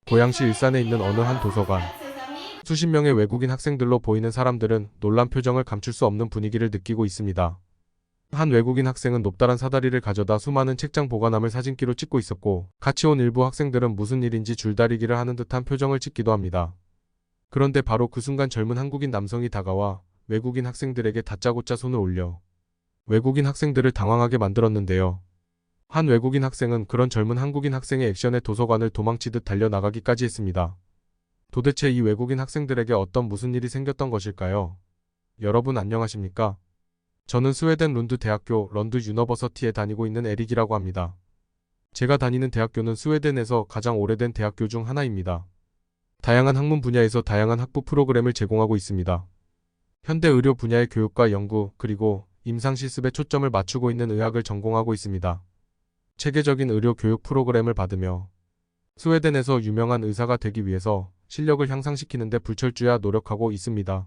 고양시 일산에 있는 어느 한 도서관. 수십 명의 외국인 학생들로 보이는 사람들은 놀란 표정을 감출 수 없는 분위기를 느끼고 있습니다. 한 외국인 학생은 높다란 사다리를 가져다 수많은 책장 보관함을 사진기로 찍고 있었고, 같이 온 일부 학생들은 무슨 일인지 줄다리기를 하는 듯한 표정을 짓기도 합니다. 그런데 바로 그 순간 젊은 한국인 남성이 다가와 외국인 학생들에게 다짜고짜 손을 올려 외국인 학생들을 당황하게 만들었는데요. 한 외국인 학생은 그런 젊은 한국인 학생의 액션에 도서관을 도망치듯 달려나가기까지 했습니다. 도대체 이 외국인 학생들에게 무슨 일이 생겼던 것일까요? 여러분 안녕하십니까? 저는 스웨덴 룬드 대학교 런드 유너버서티에 다니고 있는 에릭이라고 합니다. 제가 다니는 대학교는 스웨덴에서 가장 오래된 대학교 중 하나입니다. 다양한 학문 분야에서 다양한 학부 프로그램을 제공하고 있습니다. 현대 의료 분야의 교육과 연구, 그리고 임상 실습에 초점을 맞추고 있는 의학을 전공하고 있습니다. 체계적인 의료 교육 프로그램을 받으며 스웨덴에서 유명한 의사가 되기 위해서 실력을 향상시키는 데 불철주야 노력하고 있습니다.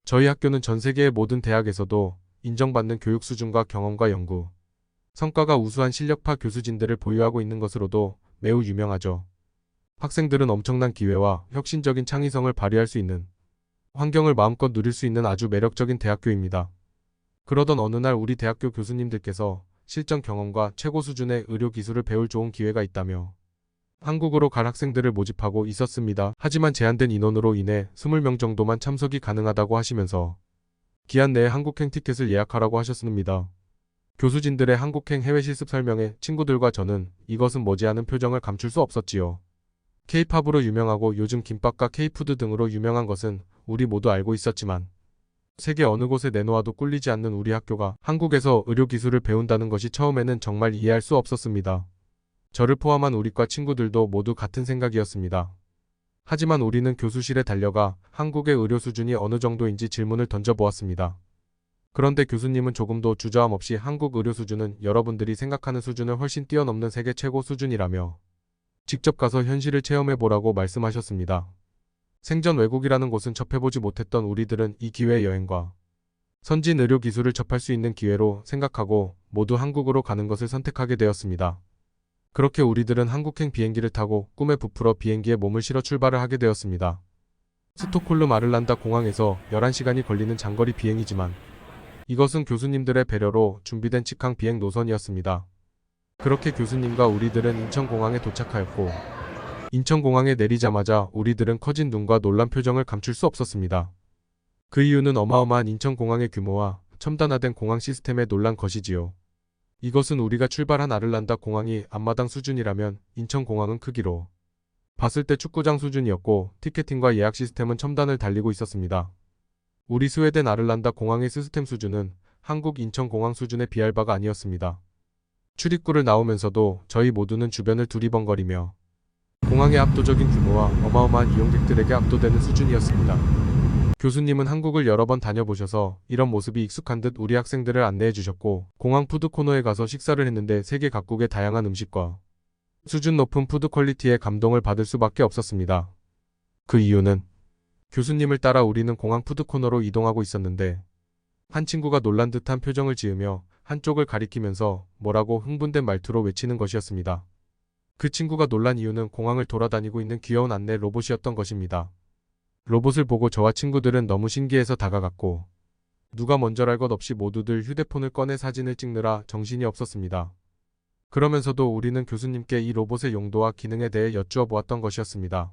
저희 학교는 전 세계의 모든 대학에서도 인정받는 교육 수준과 경험과 연구, 성과가 우수한 실력파 교수진들을 보유하고 있는 것으로도 매우 유명하죠. 학생들은 엄청난 기회와 혁신적인 창의성을 발휘할 수 있는 환경을 마음껏 누릴 수 있는 아주 매력적인 대학교입니다. 그러던 어느 날 우리 대학교 교수님들께서 실전 경험과 최고 수준의 의료 기술을 배울 좋은 기회가 있다며 한국으로 갈 학생들을 모집하고 있었습니다. 하지만 제한된 인원으로 인해 20명 정도만 참석이 가능하다고 하시면서 기한 내에 한국행 티켓을 예약하라고 하셨습니다. 교수진들의 한국행 해외 실습 설명에 친구들과 저는 이것은 뭐지 하는 표정을 감출 수 없었지요. K-팝으로 유명하고 요즘 김밥과 K-푸드 등으로 유명한 것은 우리 모두 알고 있었지만 세계 어느 곳에 내놓아도 꿀리지 않는 우리 학교가 한국에서 의료기술을 배운다는 것이 처음에는 정말 이해할 수 없었습니다. 저를 포함한 우리과 친구들도 모두 같은 생각이었습니다. 하지만 우리는 교수실에 달려가 한국의 의료 수준이 어느 정도인지 질문을 던져보았습니다. 그런데 교수님은 조금도 주저함 없이 한국 의료 수준은 여러분들이 생각하는 수준을 훨씬 뛰어넘는 세계 최고 수준이라며 직접 가서 현실을 체험해보라고 말씀하셨습니다. 생전 외국이라는 곳은 접해보지 못했던 우리들은 이 기회의 여행과 선진 의료 기술을 접할 수 있는 기회로 생각하고 모두 한국으로 가는 것을 선택하게 되었습니다. 그렇게 우리들은 한국행 비행기를 타고 꿈에 부풀어 비행기에 몸을 실어 출발을 하게 되었습니다. 스톡홀름 아를란다 공항에서 11시간이 걸리는 장거리 비행이지만 이것은 교수님들의 배려로 준비된 직항 비행 노선이었습니다. 그렇게 교수님과 우리들은 인천공항에 도착하였고 인천공항에 내리자마자 우리들은 커진 눈과 놀란 표정을 감출 수 없었습니다. 그 이유는 어마어마한 인천공항의 규모와 첨단화된 공항 시스템에 놀란 것이지요. 이것은 우리가 출발한 아를란다 공항이 앞마당 수준이라면 인천공항은 크기로 봤을 때 축구장 수준이었고 티켓팅과 예약 시스템은 첨단을 달리고 있었습니다. 우리 스웨덴 아를란다 공항의 시스템 수준은 한국 인천공항 수준에 비할 바가 아니었습니다. 출입구를 나오면서도 저희 모두는 주변을 두리번거리며 공항의 압도적인 규모와 어마어마한 이용객들에게 압도되는 수준이었습니다. 교수님은 한국을 여러 번 다녀보셔서 이런 모습이 익숙한 듯 우리 학생들을 안내해 주셨고 공항 푸드코너에 가서 식사를 했는데 세계 각국의 다양한 음식과 수준 높은 푸드 퀄리티에 감동을 받을 수밖에 없었습니다. 그 이유는 교수님을 따라 우리는 공항 푸드코너로 이동하고 있었는데 한 친구가 놀란 듯한 표정을 지으며 한쪽을 가리키면서 뭐라고 흥분된 말투로 외치는 것이었습니다. 그 친구가 놀란 이유는 공항을 돌아다니고 있는 귀여운 안내 로봇이었던 것입니다. 로봇을 보고 저와 친구들은 너무 신기해서 다가갔고 누가 먼저랄 것 없이 모두들 휴대폰을 꺼내 사진을 찍느라 정신이 없었습니다. 그러면서도 우리는 교수님께 이 로봇의 용도와 기능에 대해 여쭈어 보았던 것이었습니다.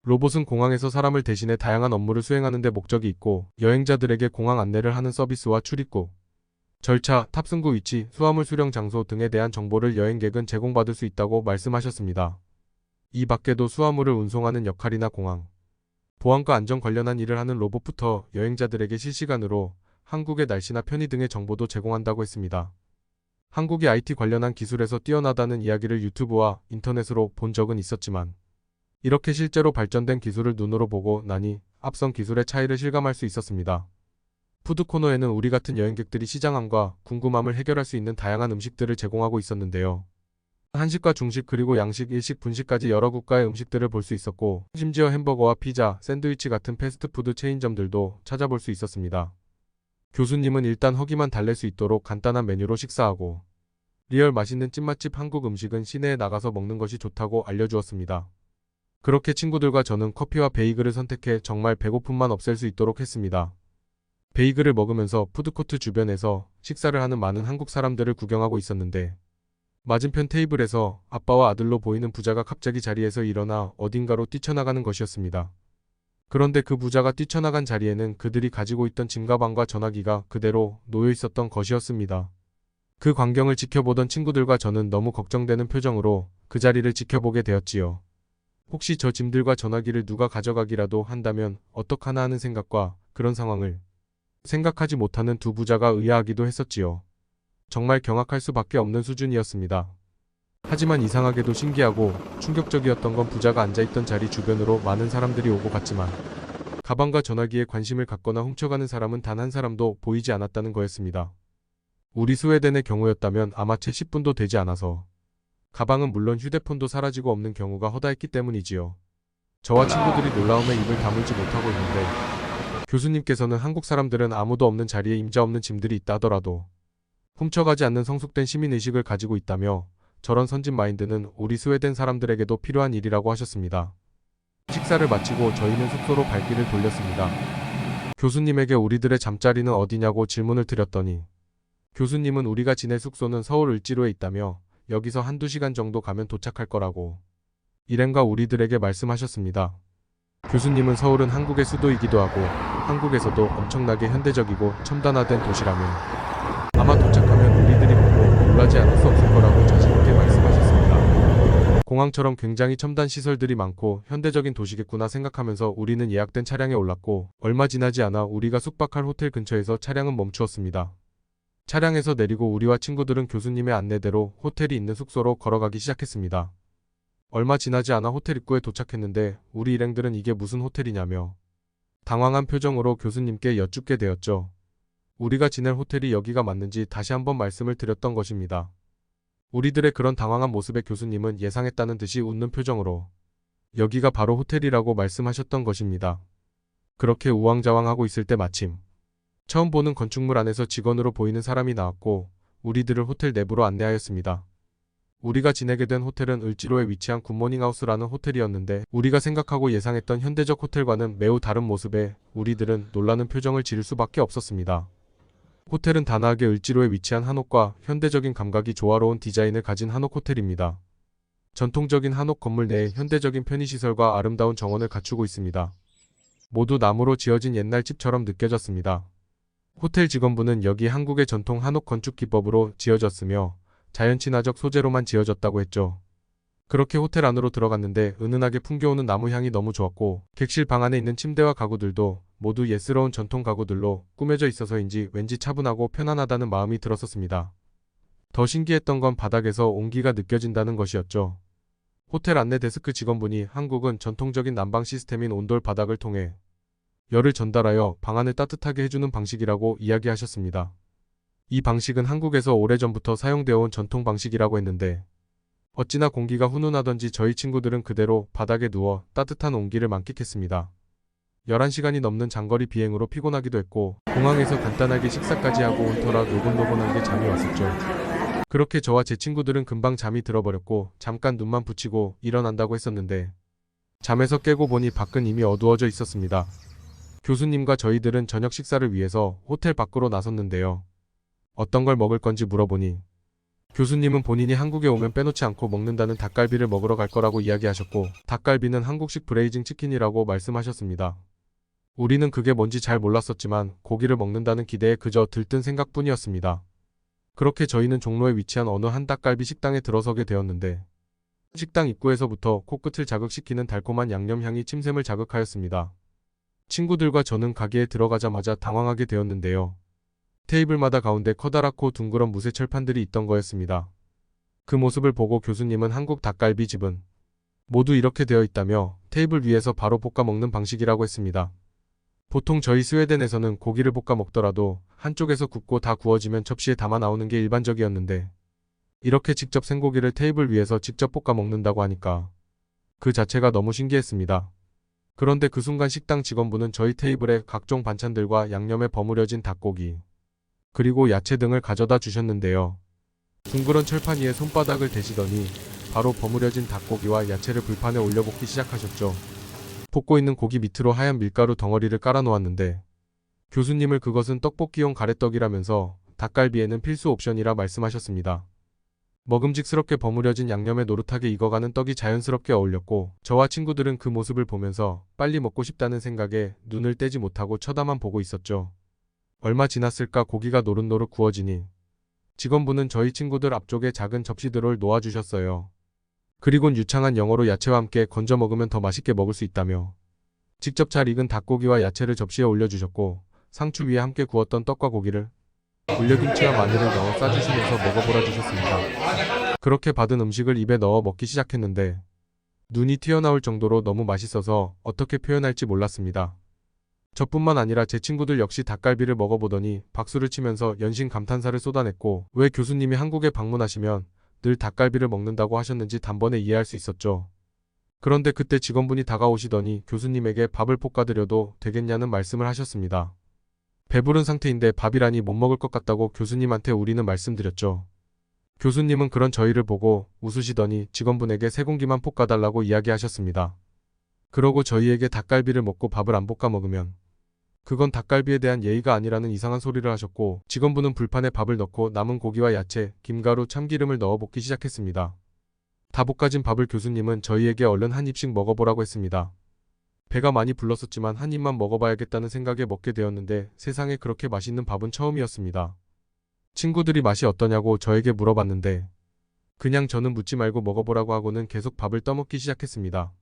로봇은 공항에서 사람을 대신해 다양한 업무를 수행하는 데 목적이 있고 여행자들에게 공항 안내를 하는 서비스와 출입국, 절차, 탑승구 위치, 수화물 수령 장소 등에 대한 정보를 여행객은 제공받을 수 있다고 말씀하셨습니다. 이 밖에도 수화물을 운송하는 역할이나 공항, 보안과 안전 관련한 일을 하는 로봇부터 여행자들에게 실시간으로 한국의 날씨나 편의 등의 정보도 제공한다고 했습니다. 한국이 IT 관련한 기술에서 뛰어나다는 이야기를 유튜브와 인터넷으로 본 적은 있었지만 이렇게 실제로 발전된 기술을 눈으로 보고 나니 앞선 기술의 차이를 실감할 수 있었습니다. 푸드코너에는 우리 같은 여행객들이 시장함과 궁금함을 해결할 수 있는 다양한 음식들을 제공하고 있었는데요. 한식과 중식 그리고 양식, 일식, 분식까지 여러 국가의 음식들을 볼 수 있었고 심지어 햄버거와 피자, 샌드위치 같은 패스트푸드 체인점들도 찾아볼 수 있었습니다. 교수님은 일단 허기만 달랠 수 있도록 간단한 메뉴로 식사하고 리얼 맛있는 찐맛집 한국 음식은 시내에 나가서 먹는 것이 좋다고 알려주었습니다. 그렇게 친구들과 저는 커피와 베이글을 선택해 정말 배고픔만 없앨 수 있도록 했습니다. 베이글을 먹으면서 푸드코트 주변에서 식사를 하는 많은 한국 사람들을 구경하고 있었는데 맞은편 테이블에서 아빠와 아들로 보이는 부자가 갑자기 자리에서 일어나 어딘가로 뛰쳐나가는 것이었습니다. 그런데 그 부자가 뛰쳐나간 자리에는 그들이 가지고 있던 짐가방과 전화기가 그대로 놓여 있었던 것이었습니다. 그 광경을 지켜보던 친구들과 저는 너무 걱정되는 표정으로 그 자리를 지켜보게 되었지요. 혹시 저 짐들과 전화기를 누가 가져가기라도 한다면 어떡하나 하는 생각과 그런 상황을 생각하지 못하는 두 부자가 의아하기도 했었지요. 정말 경악할 수밖에 없는 수준이었습니다. 하지만 이상하게도 신기하고 충격적이었던 건 부자가 앉아있던 자리 주변으로 많은 사람들이 오고 갔지만 가방과 전화기에 관심을 갖거나 훔쳐가는 사람은 단 한 사람도 보이지 않았다는 거였습니다. 우리 스웨덴의 경우였다면 아마 채 10분도 되지 않아서 가방은 물론 휴대폰도 사라지고 없는 경우가 허다했기 때문이지요. 저와 친구들이 놀라움에 입을 다물지 못하고 있는데 교수님께서는 한국 사람들은 아무도 없는 자리에 임자 없는 짐들이 있다 하더라도 훔쳐가지 않는 성숙된 시민의식을 가지고 있다며 저런 선진 마인드는 우리 스웨덴 사람들에게도 필요한 일이라고 하셨습니다. 식사를 마치고 저희는 숙소로 발길을 돌렸습니다. 교수님에게 우리들의 잠자리는 어디냐고 질문을 드렸더니 교수님은 우리가 지낼 숙소는 서울 을지로에 있다며 여기서 한두 시간 정도 가면 도착할 거라고 일행과 우리들에게 말씀하셨습니다. 교수님은 서울은 한국의 수도이기도 하고 한국에서도 엄청나게 현대적이고 첨단화된 도시라면 아마 도착하면 우리들이 보고 놀라지 않을 수 없을 거라고 자신있게 말씀하셨습니다. 공항처럼 굉장히 첨단 시설들이 많고 현대적인 도시겠구나 생각하면서 우리는 예약된 차량에 올랐고 얼마 지나지 않아 우리가 숙박할 호텔 근처에서 차량은 멈추었습니다. 차량에서 내리고 우리와 친구들은 교수님의 안내대로 호텔이 있는 숙소로 걸어가기 시작했습니다. 얼마 지나지 않아 호텔 입구에 도착했는데 우리 일행들은 이게 무슨 호텔이냐며 당황한 표정으로 교수님께 여쭙게 되었죠. 우리가 지낼 호텔이 여기가 맞는지 다시 한번 말씀을 드렸던 것입니다. 우리들의 그런 당황한 모습에 교수님은 예상했다는 듯이 웃는 표정으로 여기가 바로 호텔이라고 말씀하셨던 것입니다. 그렇게 우왕좌왕하고 있을 때 마침 처음 보는 건축물 안에서 직원으로 보이는 사람이 나왔고 우리들을 호텔 내부로 안내하였습니다. 우리가 지내게 된 호텔은 을지로에 위치한 굿모닝하우스라는 호텔이었는데 우리가 생각하고 예상했던 현대적 호텔과는 매우 다른 모습에 우리들은 놀라는 표정을 지을 수밖에 없었습니다. 호텔은 단아하게 을지로에 위치한 한옥과 현대적인 감각이 조화로운 디자인을 가진 한옥 호텔입니다. 전통적인 한옥 건물 내에 현대적인 편의시설과 아름다운 정원을 갖추고 있습니다. 모두 나무로 지어진 옛날 집처럼 느껴졌습니다. 호텔 직원분은 여기 한국의 전통 한옥 건축 기법으로 지어졌으며 자연 친화적 소재로만 지어졌다고 했죠. 그렇게 호텔 안으로 들어갔는데 은은하게 풍겨오는 나무 향이 너무 좋았고 객실 방 안에 있는 침대와 가구들도 모두 예스러운 전통 가구들로 꾸며져 있어서인지 왠지 차분하고 편안하다는 마음이 들었었습니다. 더 신기했던 건 바닥에서 온기가 느껴진다는 것이었죠. 호텔 안내 데스크 직원분이 한국은 전통적인 난방 시스템인 온돌 바닥을 통해 열을 전달하여 방안을 따뜻하게 해주는 방식이라고 이야기하셨습니다. 이 방식은 한국에서 오래전부터 사용되어 온 전통 방식이라고 했는데 어찌나 공기가 훈훈하던지 저희 친구들은 그대로 바닥에 누워 따뜻한 온기를 만끽했습니다. 11시간이 넘는 장거리 비행으로 피곤하기도 했고 공항에서 간단하게 식사까지 하고 온 터라 노곤노곤한 게 잠이 왔었죠. 그렇게 저와 제 친구들은 금방 잠이 들어버렸고 잠깐 눈만 붙이고 일어난다고 했었는데 잠에서 깨고 보니 밖은 이미 어두워져 있었습니다. 교수님과 저희들은 저녁 식사를 위해서 호텔 밖으로 나섰는데요. 어떤 걸 먹을 건지 물어보니 교수님은 본인이 한국에 오면 빼놓지 않고 먹는다는 닭갈비를 먹으러 갈 거라고 이야기하셨고 닭갈비는 한국식 브레이징 치킨이라고 말씀하셨습니다. 우리는 그게 뭔지 잘 몰랐었지만 고기를 먹는다는 기대에 그저 들뜬 생각뿐이었습니다. 그렇게 저희는 종로에 위치한 어느 한 닭갈비 식당에 들어서게 되었는데 식당 입구에서부터 코끝을 자극시키는 달콤한 양념향이 침샘을 자극하였습니다. 친구들과 저는 가게에 들어가자마자 당황하게 되었는데요. 테이블마다 가운데 커다랗고 둥그런 무쇠 철판들이 있던 거였습니다. 그 모습을 보고 교수님은 한국 닭갈비 집은 모두 이렇게 되어 있다며 테이블 위에서 바로 볶아 먹는 방식이라고 했습니다. 보통 저희 스웨덴에서는 고기를 볶아 먹더라도 한쪽에서 굽고 다 구워지면 접시에 담아 나오는 게 일반적이었는데 이렇게 직접 생고기를 테이블 위에서 직접 볶아 먹는다고 하니까 그 자체가 너무 신기했습니다. 그런데 그 순간 식당 직원분은 저희 테이블에 각종 반찬들과 양념에 버무려진 닭고기 그리고 야채 등을 가져다 주셨는데요. 둥그런 철판 위에 손바닥을 대시더니 바로 버무려진 닭고기와 야채를 불판에 올려볶기 시작하셨죠. 볶고 있는 고기 밑으로 하얀 밀가루 덩어리를 깔아 놓았는데 교수님을 그것은 떡볶이용 가래떡이라면서 닭갈비에는 필수 옵션이라 말씀하셨습니다. 먹음직스럽게 버무려진 양념에 노릇하게 익어가는 떡이 자연스럽게 어울렸고 저와 친구들은 그 모습을 보면서 빨리 먹고 싶다는 생각에 눈을 떼지 못하고 쳐다만 보고 있었죠. 얼마 지났을까 고기가 노릇노릇 구워지니 직원분은 저희 친구들 앞쪽에 작은 접시들을 놓아주셨어요. 그리곤 유창한 영어로 야채와 함께 건져 먹으면 더 맛있게 먹을 수 있다며 직접 잘 익은 닭고기와 야채를 접시에 올려주셨고 상추 위에 함께 구웠던 떡과 고기를 물엿김치와 마늘을 넣어 싸주시면서 먹어보라 주셨습니다. 그렇게 받은 음식을 입에 넣어 먹기 시작했는데 눈이 튀어나올 정도로 너무 맛있어서 어떻게 표현할지 몰랐습니다. 저뿐만 아니라 제 친구들 역시 닭갈비를 먹어보더니 박수를 치면서 연신 감탄사를 쏟아냈고 왜 교수님이 한국에 방문하시면 늘 닭갈비를 먹는다고 하셨는지 단번에 이해할 수 있었죠. 그런데 그때 직원분이 다가오시더니 교수님에게 밥을 볶아드려도 되겠냐는 말씀을 하셨습니다. 배부른 상태인데 밥이라니 못 먹을 것 같다고 교수님한테 우리는 말씀드렸죠. 교수님은 그런 저희를 보고 웃으시더니 직원분에게 세 공기만 볶아달라고 이야기하셨습니다. 그러고 저희에게 닭갈비를 먹고 밥을 안 볶아 먹으면 그건 닭갈비에 대한 예의가 아니라는 이상한 소리를 하셨고 직원분은 불판에 밥을 넣고 남은 고기와 야채, 김가루, 참기름을 넣어 볶기 시작했습니다. 다 볶아진 밥을 교수님은 저희에게 얼른 한 입씩 먹어보라고 했습니다. 배가 많이 불렀었지만 한 입만 먹어봐야겠다는 생각에 먹게 되었는데 세상에 그렇게 맛있는 밥은 처음이었습니다. 친구들이 맛이 어떠냐고 저에게 물어봤는데 그냥 저는 묻지 말고 먹어보라고 하고는 계속 밥을 떠먹기 시작했습니다.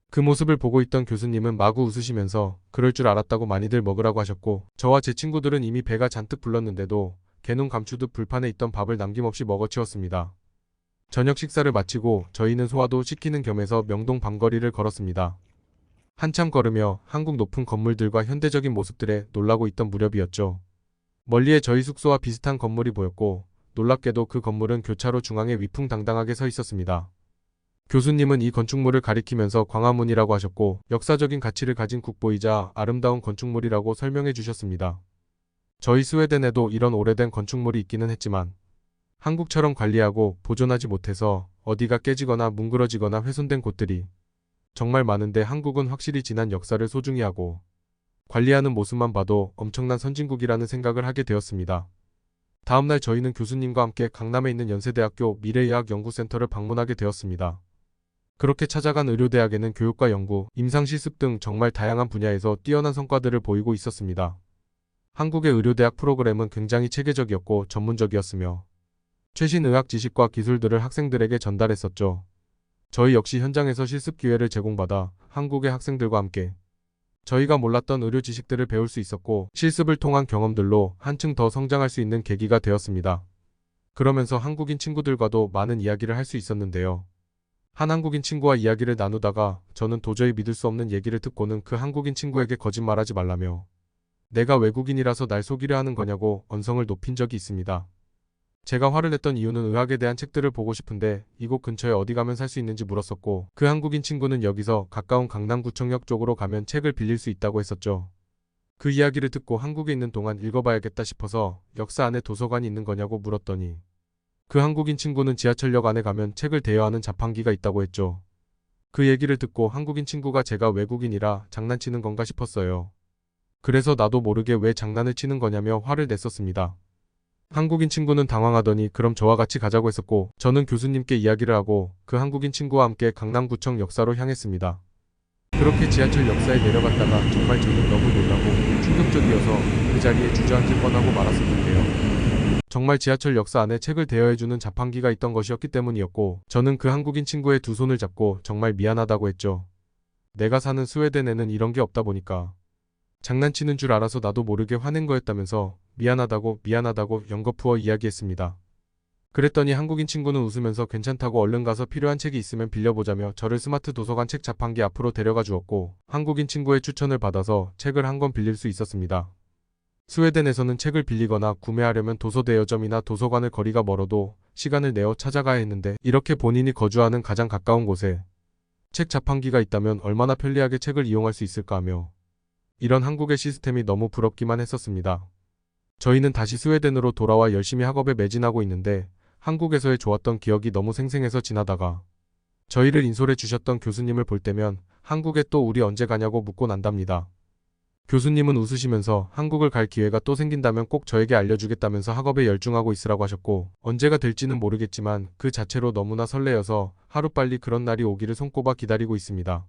그 모습을 보고 있던 교수님은 마구 웃으시면서 그럴 줄 알았다고 많이들 먹으라고 하셨고 저와 제 친구들은 이미 배가 잔뜩 불렀는데도 개눈 감추듯 불판에 있던 밥을 남김없이 먹어치웠습니다. 저녁 식사를 마치고 저희는 소화도 시키는 겸해서 명동 밤거리를 걸었습니다. 한참 걸으며 한국 높은 건물들과 현대적인 모습들에 놀라고 있던 무렵이었죠. 멀리에 저희 숙소와 비슷한 건물이 보였고 놀랍게도 그 건물은 교차로 중앙에 위풍당당하게 서 있었습니다. 교수님은 이 건축물을 가리키면서 광화문이라고 하셨고 역사적인 가치를 가진 국보이자 아름다운 건축물이라고 설명해 주셨습니다. 저희 스웨덴에도 이런 오래된 건축물이 있기는 했지만 한국처럼 관리하고 보존하지 못해서 어디가 깨지거나 뭉그러지거나 훼손된 곳들이 정말 많은데 한국은 확실히 지난 역사를 소중히 하고 관리하는 모습만 봐도 엄청난 선진국이라는 생각을 하게 되었습니다. 다음날 저희는 교수님과 함께 강남에 있는 연세대학교 미래의학연구센터를 방문하게 되었습니다. 그렇게 찾아간 의료대학에는 교육과 연구, 임상실습 등 정말 다양한 분야에서 뛰어난 성과들을 보이고 있었습니다. 한국의 의료대학 프로그램은 굉장히 체계적이었고 전문적이었으며 최신 의학 지식과 기술들을 학생들에게 전달했었죠. 저희 역시 현장에서 실습 기회를 제공받아 한국의 학생들과 함께 저희가 몰랐던 의료 지식들을 배울 수 있었고 실습을 통한 경험들로 한층 더 성장할 수 있는 계기가 되었습니다. 그러면서 한국인 친구들과도 많은 이야기를 할 수 있었는데요. 한 한국인 친구와 이야기를 나누다가 저는 도저히 믿을 수 없는 얘기를 듣고는 그 한국인 친구에게 거짓말하지 말라며 내가 외국인이라서 날 속이려 하는 거냐고 언성을 높인 적이 있습니다. 제가 화를 냈던 이유는 의학에 대한 책들을 보고 싶은데 이곳 근처에 어디 가면 살 수 있는지 물었었고 그 한국인 친구는 여기서 가까운 강남구청역 쪽으로 가면 책을 빌릴 수 있다고 했었죠. 그 이야기를 듣고 한국에 있는 동안 읽어봐야겠다 싶어서 역사 안에 도서관이 있는 거냐고 물었더니 그 한국인 친구는 지하철역 안에 가면 책을 대여하는 자판기가 있다고 했죠. 그 얘기를 듣고 한국인 친구가 제가 외국인이라 장난치는 건가 싶었어요. 그래서 나도 모르게 왜 장난을 치는 거냐며 화를 냈었습니다. 한국인 친구는 당황하더니 그럼 저와 같이 가자고 했었고 저는 교수님께 이야기를 하고 그 한국인 친구와 함께 강남구청 역사로 향했습니다. 그렇게 지하철 역사에 내려갔다가 정말 저는 너무 놀라고 충격적이어서 그 자리에 주저앉을 뻔하고 말았었는데요. 정말 지하철 역사 안에 책을 대여해주는 자판기가 있던 것이었기 때문이었고 저는 그 한국인 친구의 두 손을 잡고 정말 미안하다고 했죠. 내가 사는 스웨덴에는 이런 게 없다 보니까 장난치는 줄 알아서 나도 모르게 화낸 거였다면서 미안하다고 연거푸어 이야기했습니다. 그랬더니 한국인 친구는 웃으면서 괜찮다고 얼른 가서 필요한 책이 있으면 빌려보자며 저를 스마트 도서관 책 자판기 앞으로 데려가 주었고 한국인 친구의 추천을 받아서 책을 한 권 빌릴 수 있었습니다. 스웨덴에서는 책을 빌리거나 구매하려면 도서대여점이나 도서관을 거리가 멀어도 시간을 내어 찾아가야 했는데 이렇게 본인이 거주하는 가장 가까운 곳에 책 자판기가 있다면 얼마나 편리하게 책을 이용할 수 있을까 하며 이런 한국의 시스템이 너무 부럽기만 했었습니다. 저희는 다시 스웨덴으로 돌아와 열심히 학업에 매진하고 있는데 한국에서의 좋았던 기억이 너무 생생해서 지나다가 저희를 인솔해 주셨던 교수님을 볼 때면 한국에 또 우리 언제 가냐고 묻곤 한답니다. 교수님은 웃으시면서 한국을 갈 기회가 또 생긴다면 꼭 저에게 알려주겠다면서 학업에 열중하고 있으라고 하셨고, 언제가 될지는 모르겠지만 그 자체로 너무나 설레어서 하루빨리 그런 날이 오기를 손꼽아 기다리고 있습니다.